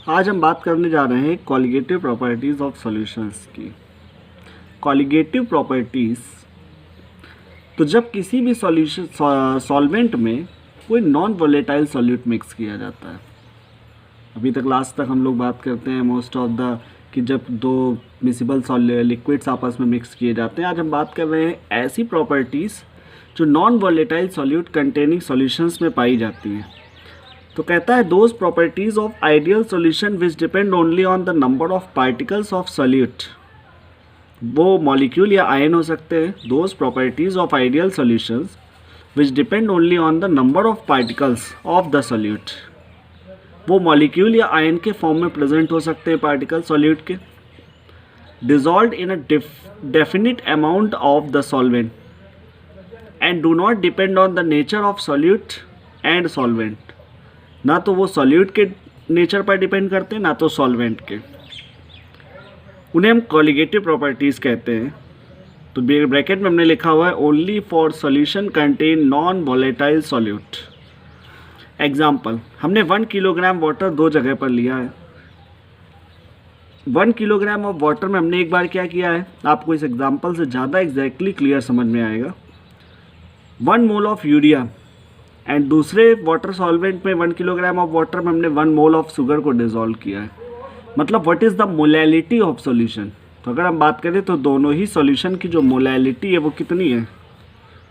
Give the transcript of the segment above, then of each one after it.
आज हम बात करने जा रहे हैं कॉलिगेटिव प्रॉपर्टीज़ ऑफ सॉल्यूशंस की। कॉलिगेटिव प्रॉपर्टीज़, तो जब किसी भी सॉल्वेंट में कोई नॉन वोलेटाइल सॉल्यूट मिक्स किया जाता है। अभी तक लास्ट तक हम लोग बात करते हैं मोस्ट ऑफ द कि जब दो मिसिबल लिक्विड्स आपस में मिक्स किए जाते हैं। आज हम बात कर रहे हैं ऐसी प्रॉपर्टीज़ जो non volatile solute containing solutions में पाई जाती हैं। तो कहता है those properties of ideal solution which depend only on the number of particles of solute, वो मॉलिक्यूल या आयन हो सकते हैं। Those properties of ideal solutions which depend only on the number of particles of the solute, वो molecule या ion के form में present हो सकते हैं पार्टिकल सॉल्यूट के, dissolve in a definite amount of the solvent and do not depend on the nature of solute and solvent. ना तो वो सॉल्यूट के नेचर पर डिपेंड करते हैं ना तो सॉल्वेंट के। उन्हें हम कॉलिगेटिव प्रॉपर्टीज़ कहते हैं। तो ब्रैकेट में हमने लिखा हुआ है only for solution contain non volatile solute. Example, हमने 1 किलोग्राम वाटर दो जगह पर लिया है। 1 किलोग्राम ऑफ वाटर में हमने एक बार क्या किया है, आपको इस एग्जाम्पल से ज़्यादा एग्जैक्टली क्लियर समझ में आएगा। 1 मोल ऑफ यूरिया एंड दूसरे वाटर सॉल्वेंट में 1 किलोग्राम ऑफ वाटर में हमने 1 मोल ऑफ शुगर को डिजॉल्व किया है। मतलब what is the molality of solution. तो अगर हम बात करें तो दोनों ही सॉल्यूशन की जो मोलैलिटी है वो कितनी है,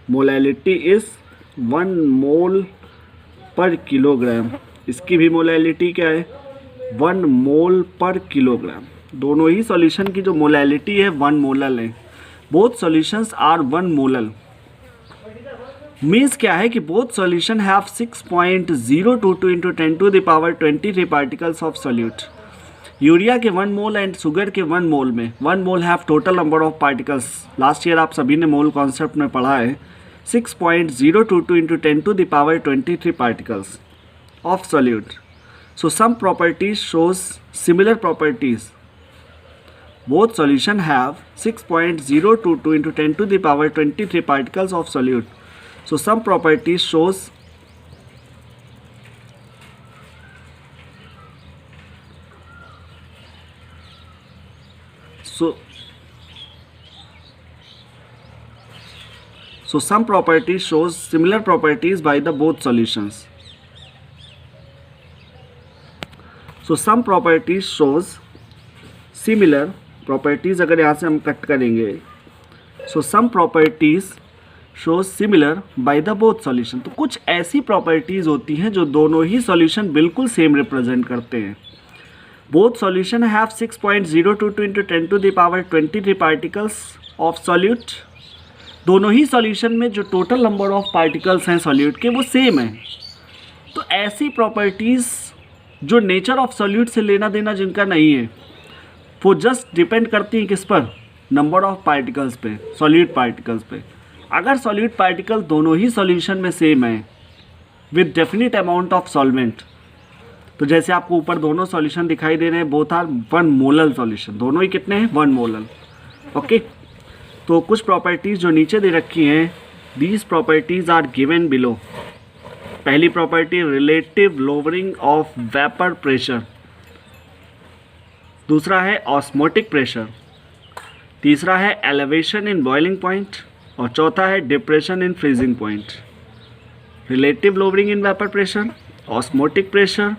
मोलैलिटी इज़ 1 मोल पर किलोग्राम। इसकी भी मोलैलिटी क्या है, 1 मोल पर किलोग्राम। दोनों ही सॉल्यूशन की जो मोलैलिटी है 1 मोलल है। Both solutions are 1 molal. Means क्या है कि both solution have 6.022 into 10 to the power 23 particles of solute. Urea के 1 मोल एंड शुगर के 1 मोल में 1 mole have total number of particles. Last year आप सभी ने मोल कॉन्सेप्ट में पढ़ा है 6.022 into 10 to the power 23 particles of solute. So some properties shows similar properties. Both solution have 6.022 into 10 to the power 23 particles of solute. So some properties shows some properties shows similar properties by the both solutions. So some properties shows similar properties, अगर यहाँ से हम cut करेंगे so some properties shows similar by the both solution. तो कुछ ऐसी properties होती हैं जो दोनों ही सॉल्यूशन बिल्कुल सेम रिप्रेजेंट करते हैं। Both solution have 6.022 into 10 to the power 23 particles of solute. दोनों ही सॉल्यूशन में जो टोटल नंबर ऑफ पार्टिकल्स हैं सॉल्यूट के वो सेम है। तो ऐसी प्रॉपर्टीज़ जो नेचर ऑफ सॉल्यूट से लेना देना जिनका नहीं है, वो जस्ट डिपेंड करती हैं किस पर, नंबर ऑफ पार्टिकल्स पे, सॉल्यूट पार्टिकल्स पे। अगर सॉल्यूट पार्टिकल दोनों ही सॉल्यूशन में सेम है with definite amount of solvent, तो जैसे आपको ऊपर दोनों सॉल्यूशन दिखाई दे रहे हैं, बोथ आर 1 मोलल सॉल्यूशन, दोनों ही कितने हैं, 1 मोलल। ओके, तो कुछ प्रॉपर्टीज़ जो नीचे दे रखी हैं, these properties are given below. पहली property relative lowering of vapour pressure, दूसरा है ऑस्मोटिक प्रेशर, तीसरा है एलिवेशन इन बॉइलिंग पॉइंट और चौथा है depression in freezing point. Relative lowering in vapour pressure, osmotic pressure,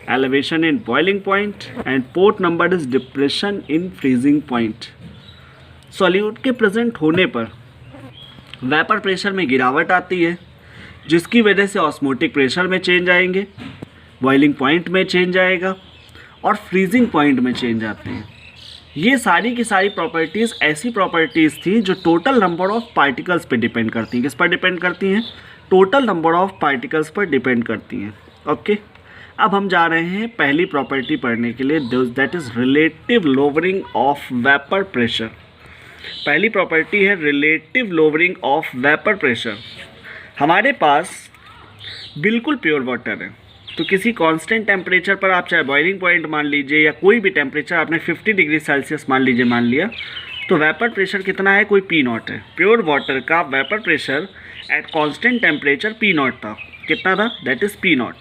elevation in boiling point and fourth number is depression in freezing point. Solute के present होने पर vapour pressure में गिरावट आती है, जिसकी वजह से ऑस्मोटिक प्रेशर में चेंज आएंगे, बॉइलिंग पॉइंट में चेंज आएगा और फ्रीजिंग पॉइंट में चेंज आते हैं। ये सारी की सारी प्रॉपर्टीज़ ऐसी प्रॉपर्टीज़ थी जो टोटल नंबर ऑफ पार्टिकल्स पे डिपेंड करती हैं। किस पर डिपेंड करती हैं, टोटल नंबर ऑफ पार्टिकल्स पर डिपेंड करती हैं। ओके, अब हम जा रहे हैं पहली प्रॉपर्टी पढ़ने के लिए, that is relative lowering of vapour pressure. पहली प्रॉपर्टी है relative lowering of vapour pressure. हमारे पास बिल्कुल प्योर वाटर है, तो किसी कांस्टेंट टेम्परेचर पर आप चाहे बॉइलिंग पॉइंट मान लीजिए या कोई भी टेम्परेचर आपने 50 डिग्री सेल्सियस मान लिया, तो वेपर प्रेशर कितना है, कोई P0 है। प्योर वाटर का vapour pressure at constant temperature P0 था। कितना था, दैट इज़ P0।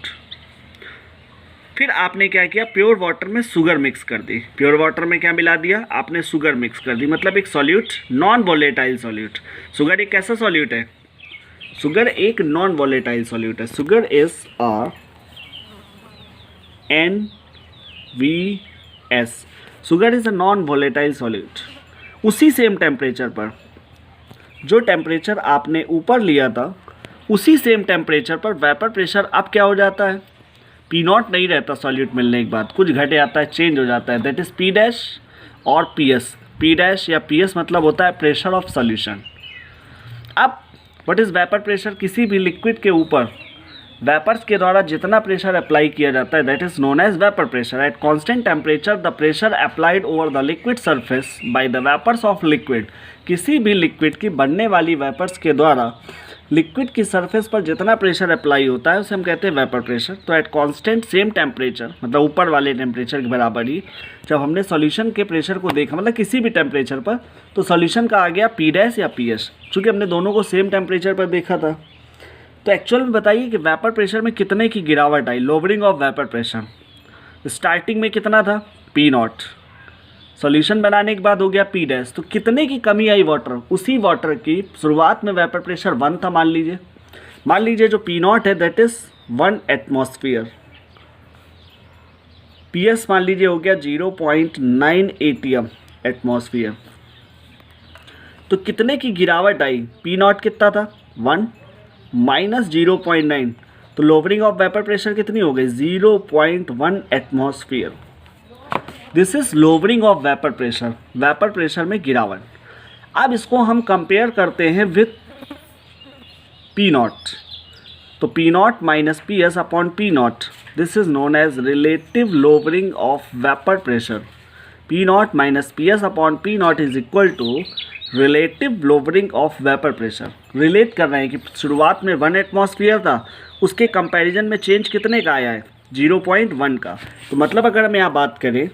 फिर आपने क्या किया, प्योर वाटर में शुगर मिक्स कर दी। प्योर वाटर में क्या मिला दिया आपने, शुगर मिक्स कर दी, मतलब एक solute, non volatile solute. Sugar एक कैसा सॉल्यूट है, शुगर एक नॉन वॉलेटाइल सॉल्यूट है। Sugar is a NVS, sugar is a non volatile solute. उसी सेम टेम्परेचर पर, जो टेम्परेचर आपने ऊपर लिया था उसी सेम टेम्परेचर पर वेपर प्रेशर अब क्या हो जाता है, P0 नहीं रहता सॉल्यूट मिलने के बाद, कुछ घट जाता है, चेंज हो जाता है, दैट इज P डैश और PS। P डैश या PS मतलब होता है प्रेशर ऑफ सॉल्यूशन। अब व्हाट इज वेपर प्रेशर, किसी भी लिक्विड के ऊपर वेपर्स के द्वारा जितना प्रेशर अप्लाई किया जाता है that is known as vapour pressure. At constant temperature the pressure applied over the liquid surface by the vapours of liquid, किसी भी लिक्विड की बनने वाली वेपर्स के द्वारा लिक्विड की सरफेस पर जितना प्रेशर अप्लाई होता है उसे हम कहते हैं वेपर प्रेशर। तो एट कांस्टेंट सेम टेम्परेचर, मतलब ऊपर वाले टेम्परेचर के बराबर ही जब हमने सॉल्यूशन के प्रेशर को देखा, मतलब किसी भी टेम्परेचर पर, तो सॉल्यूशन का आ गया P डैश या PS, चूँकि हमने दोनों को सेम टेम्परेचर पर देखा था। तो एक्चुअल में बताइए कि वेपर प्रेशर में कितने की गिरावट आई, lowering of vapour pressure. Starting में कितना था P0, सॉल्यूशन बनाने के बाद हो गया P डैश, तो कितने की कमी आई वाटर, उसी वाटर की शुरुआत में वेपर प्रेशर 1 था मान लीजिए जो P0 है दैट इज 1 एटमॉस्फेयर, PS मान लीजिए हो गया 0.9 ATM एटमॉस्फेयर। तो कितने की गिरावट आई, P0 कितना था 1 माइनस 0.9, तो लोअरिंग ऑफ वेपर प्रेशर कितनी हो गई 0.1 atmosphere. This is lowering of vapour pressure में गिरावट। अब इसको हम कंपेयर करते हैं विथ P0, तो P0 minus PS upon P0, this is known as relative lowering of vapour pressure. P0 minus PS upon P0 is equal to relative lowering of vapour pressure. Relate कर रहे हैं कि शुरुआत में 1 atmosphere था, उसके comparison में चेंज कितने का आया है 0.1 का। तो मतलब अगर हम यहाँ बात करें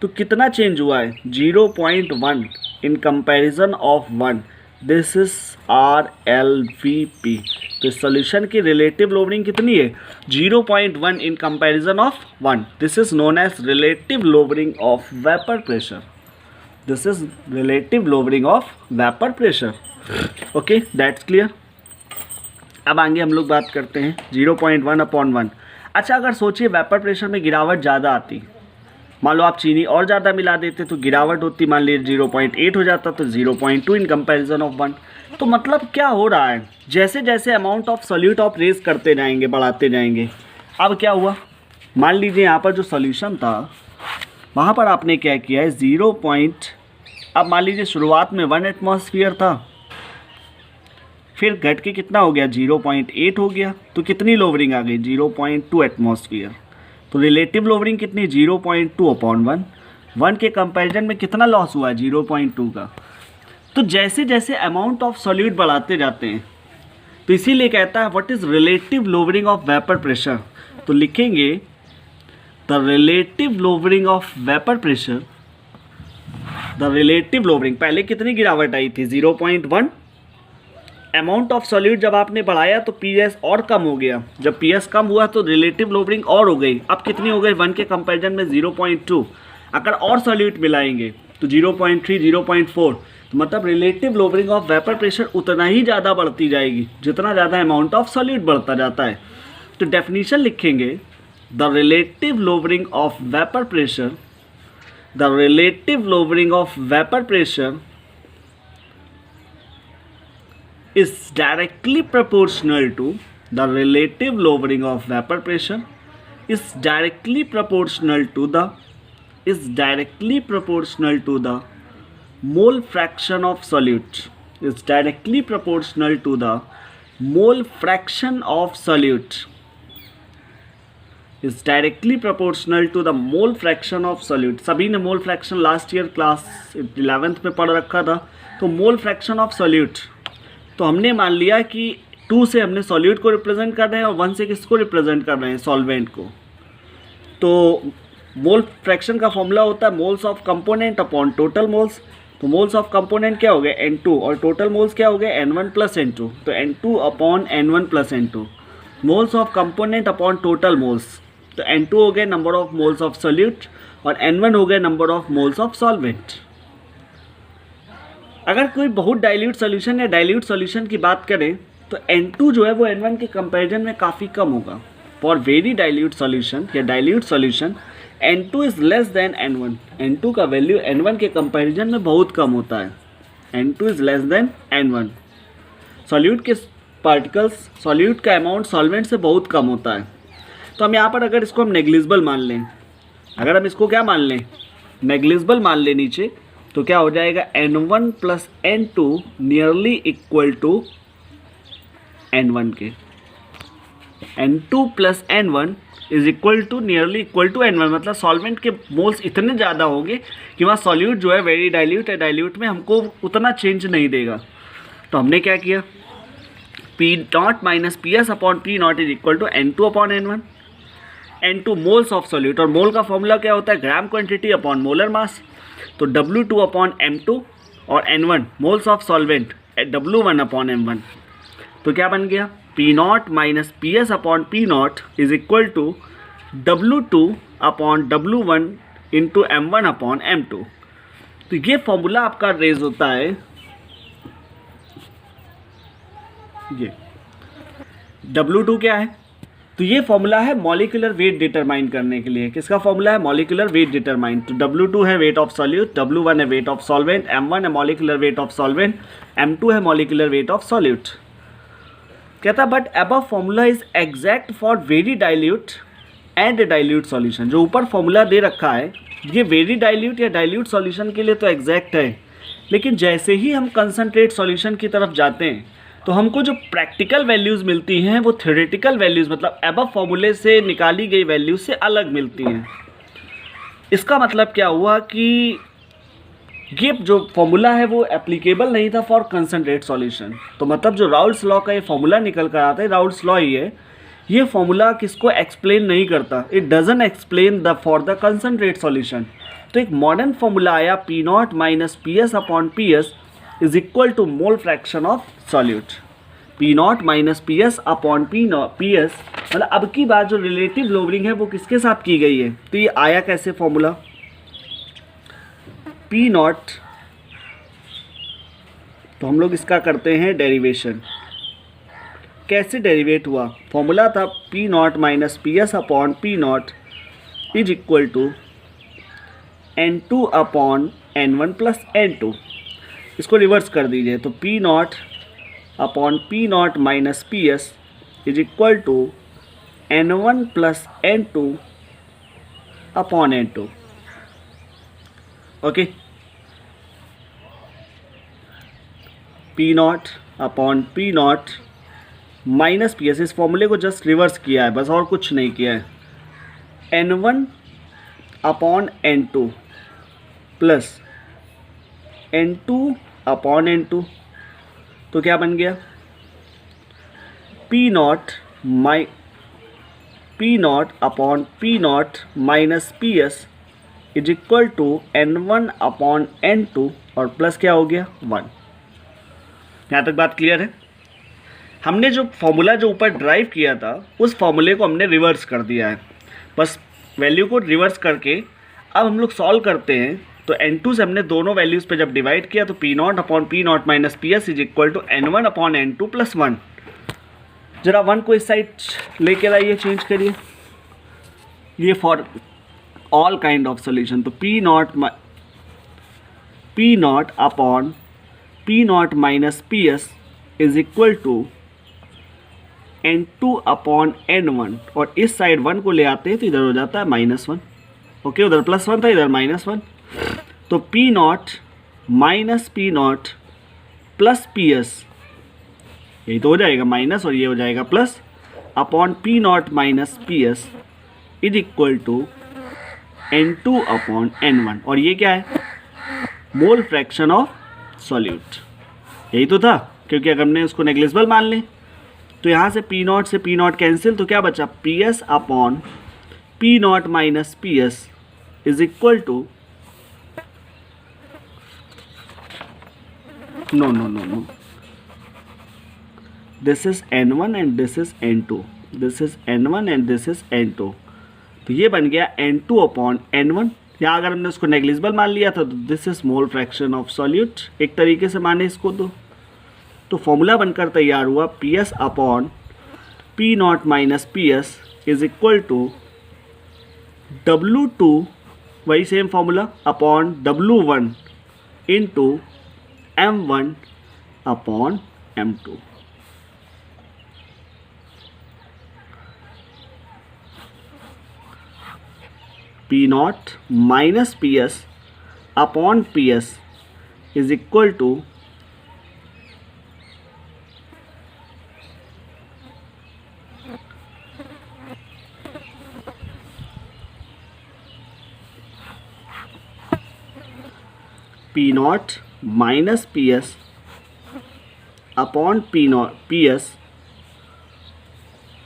तो कितना चेंज हुआ है 0.1 in comparison of 1, this is RLVP। तो इस सॉल्यूशन की रिलेटिव लोअरिंग कितनी है 0.1 in comparison of 1, this is known as relative lowering of vapour pressure. This is relative lowering of vapour pressure. Okay, that's clear. अब आगे हम लोग बात करते हैं 0.1 अपॉन 1। अच्छा, अगर सोचिए वेपर प्रेशर में गिरावट ज़्यादा आती, मान लो आप चीनी और ज़्यादा मिला देते तो गिरावट होती, मान लीजिए 0.8 हो जाता, तो 0.2 इन कंपैरिजन ऑफ 1। तो मतलब क्या हो रहा है, जैसे जैसे अमाउंट ऑफ सॉल्यूट आप रेज करते जाएंगे, बढ़ाते जाएंगे। अब क्या हुआ, मान लीजिए यहाँ पर जो सॉल्यूशन था वहाँ पर आपने क्या किया है अब मान लीजिए शुरुआत में 1 एटमॉस्फेयर था, फिर घट के कितना हो गया 0.8 हो गया, तो कितनी लोअरिंग आ गई 0.2 एटमॉस्फेयर। तो रिलेटिव लोअरिंग कितनी 0.2 अपॉन 1 के कंपैरिजन में कितना लॉस हुआ है 0.2 का। तो जैसे जैसे अमाउंट ऑफ सॉल्यूट बढ़ाते जाते हैं, तो इसीलिए कहता है what is relative lowering of vapour pressure. तो लिखेंगे the relative lowering of vapour pressure, the relative lowering, पहले कितनी गिरावट आई थी 0.1, अमाउंट ऑफ सॉल्यूट जब आपने बढ़ाया तो PS और कम हो गया, जब PS कम हुआ तो रिलेटिव लोअरिंग और हो गई। अब कितनी हो गई 1 के कंपैरिजन में 0.2, अगर और सॉल्यूट मिलाएंगे तो 0.3, 0.4, तो मतलब relative lowering of vapour pressure उतना ही ज़्यादा बढ़ती जाएगी जितना ज़्यादा अमाउंट ऑफ सॉल्यूट बढ़ता जाता है। तो डेफिनेशन लिखेंगे the relative lowering of vapour pressure, the relative lowering of vapour pressure is directly proportional to the relative lowering of vapor pressure is directly proportional to the mole fraction of solute, is directly proportional to the mole fraction of solute, is directly proportional to the mole fraction of solute। सभी ने mole fraction last year class 11th में पढ़ रखा था। तो मोल fraction of solute, तो हमने मान लिया कि 2 से हमने सॉल्यूट को रिप्रेजेंट कर रहे हैं और 1 से किसको रिप्रेजेंट कर रहे हैं सॉल्वेंट को। तो मोल फ्रैक्शन का फॉर्मूला होता है moles of component upon total moles. तो मोल्स ऑफ कंपोनेंट क्या हो गए N2 और टोटल मोल्स क्या हो गए N1 प्लस N2, तो N2 upon N1 plus N2। Moles of component upon total moles, तो N2 हो गया number of moles of solute और N1 हो गया number of moles of solvent. अगर कोई बहुत डाइल्यूट सॉल्यूशन या डाइल्यूट सॉल्यूशन की बात करें तो N2 जो है वो N1 के कंपैरिजन में काफ़ी कम होगा। फॉर वेरी डाइल्यूट सॉल्यूशन या dilute solution N2 is less than N1। N2 का वैल्यू N1 के कंपैरिजन में बहुत कम होता है। N2 is less than N1। Solute के पार्टिकल्स, सॉल्यूट का अमाउंट सॉल्वेंट से बहुत कम होता है। तो हम यहाँ पर अगर इसको हम नेग्लिजिबल मान लें, अगर हम इसको क्या मान लें, नेग्लिजिबल मान लें नीचे, तो क्या हो जाएगा N1 plus N2 nearly equal to N1 के। N2 plus N1 is equal to nearly equal to N1, मतलब सॉल्वेंट के मोल्स इतने ज़्यादा होंगे कि वहाँ सॉल्यूट जो है वेरी डाइल्यूट है, डाइल्यूट में हमको उतना चेंज नहीं देगा। तो हमने क्या किया, P not minus P S upon P naught is equal to N2 upon N1। N2 moles of solute, और मोल का फॉर्मूला क्या होता है, gram quantity upon molar mass. तो W2 अपॉन M2 और N1 moles of solvent W1 upon M1। तो क्या बन गया, P not minus P S upon P naught is equal to W2 upon W1 into M1 upon M2। तो ये formula आपका raise होता है, ये W2 क्या है, तो ये फॉर्मूला है मॉलिक्यूलर वेट डिटरमाइन करने के लिए। किसका फॉर्मूला है, मॉलिक्यूलर वेट डिटरमाइन। तो W2 है वेट ऑफ सॉल्यूट, W1 है वेट ऑफ सॉल्वेंट, M1 है molecular weight of solvent, M2 है मॉलिक्यूलर वेट ऑफ सॉल्यूट। कहता but above formula is exact for very dilute and dilute solution. जो ऊपर formula दे रखा है ये वेरी डाइल्यूट या डाइल्यूट सॉल्यूशन के लिए तो एग्जैक्ट है, लेकिन जैसे ही हम कंसनट्रेट सॉल्यूशन की तरफ जाते हैं तो हमको जो प्रैक्टिकल वैल्यूज़ मिलती हैं वो थ्योरेटिकल वैल्यूज़, मतलब अबव फॉर्मूले से निकाली गई वैल्यूज से अलग मिलती हैं। इसका मतलब क्या हुआ कि ये जो फॉर्मूला है वो एप्लीकेबल नहीं था फॉर कंसनट्रेट सॉल्यूशन। तो मतलब जो राउल्ट्स लॉ का ये फॉर्मूला निकल कर आता है, राउल्ट्स लॉ ही है, ये फॉर्मूला किसको एक्सप्लेन नहीं करता, it doesn't explain the for the concentrate solution. तो एक मॉडर्न फॉर्मूला आया P not minus P S upon P S is equal to mole fraction of solute. P not minus P S upon P S, मतलब अब की बात जो relative lowering है वो किसके साथ की गई है। तो ये आया कैसे फॉर्मूला, पी नॉट, तो हम लोग इसका करते हैं डेरिवेशन। कैसे डेरिवेट हुआ, फॉर्मूला था P not minus P S upon P naught is equal to N2 upon N1 plus N2। इसको रिवर्स कर दीजिए, तो P not upon P not minus P S is equal to N1 plus N2 upon N2। Okay, P not upon P not minus P S, इस फॉर्मूले को just reverse किया है बस, और कुछ नहीं किया है। N1 upon N2 plus N2 upon N2, तो क्या बन गया, P not upon P not minus P S is equal to N1 upon N2 और प्लस क्या हो गया 1। यहाँ तक बात क्लियर है। हमने जो फॉर्मूला जो ऊपर ड्राइव किया था उस फॉर्मूले को हमने रिवर्स कर दिया है, बस वैल्यू को रिवर्स करके अब हम लोग सॉल्व करते हैं। तो N2 से हमने दोनों वैल्यूज़ पे जब डिवाइड किया तो P not upon P not minus P S is equal to N1 upon N2 plus 1। जरा 1 को इस साइड लेके आइए, चेंज करिए, ये for all kind of solution. तो P not upon P not minus P S is equal to N2 upon N1, और इस साइड 1 को ले आते हैं तो इधर हो जाता है -1। ओके, उधर +1 था, इधर -1। तो P not minus P naught plus P S, यही तो हो जाएगा माइनस और ये हो जाएगा plus, upon P not minus P S is equal to N2 upon N1, और ये क्या है, मोल फ्रैक्शन ऑफ सॉल्यूट। यही तो था, क्योंकि अगर हमने उसको नेग्लिजिबल मान लें तो यहाँ से पी नॉट कैंसिल, तो क्या बचा, P S upon P not minus P S is equal to no, this is N1 and this is N2, this is N1 and this is N2, तो ये बन गया N2/N1। या अगर हमने उसको नेग्लिजिबल मान लिया था तो this is mole fraction of solute, एक तरीके से माने इसको। तो फॉर्मूला बनकर तैयार हुआ PS/P0 minus PS is equal to W2, वही same formula, upon W1 into M1/M2। P0 minus PS upon PS is equal to P0 minus PS upon PS,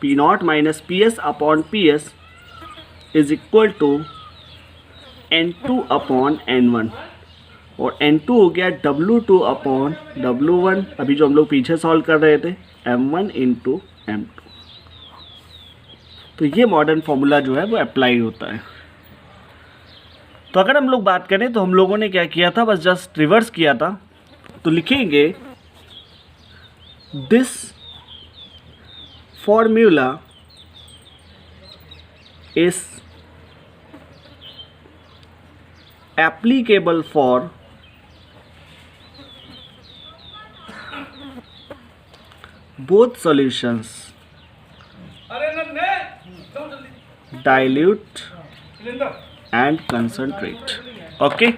P0 minus PS upon PS is equal to N2/N1, और N2 हो गया W2/W1, अभी जो हम लोग पीछे solve कर रहे थे, M1 इंटू M2। तो ये मॉडर्न फॉर्मूला जो है वो अप्लाई होता है। तो अगर हम लोग बात करें तो हम लोगों ने क्या किया था, बस जस्ट रिवर्स किया था। तो लिखेंगे this formula is applicable for both solutions, dilute and concentrate। Okay,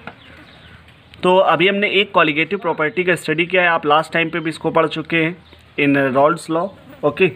तो अभी हमने एक कॉलिगेटिव प्रॉपर्टी का स्टडी किया है, आप लास्ट टाइम पे भी इसको पढ़ चुके हैं इन रॉल्स लॉ। ओके।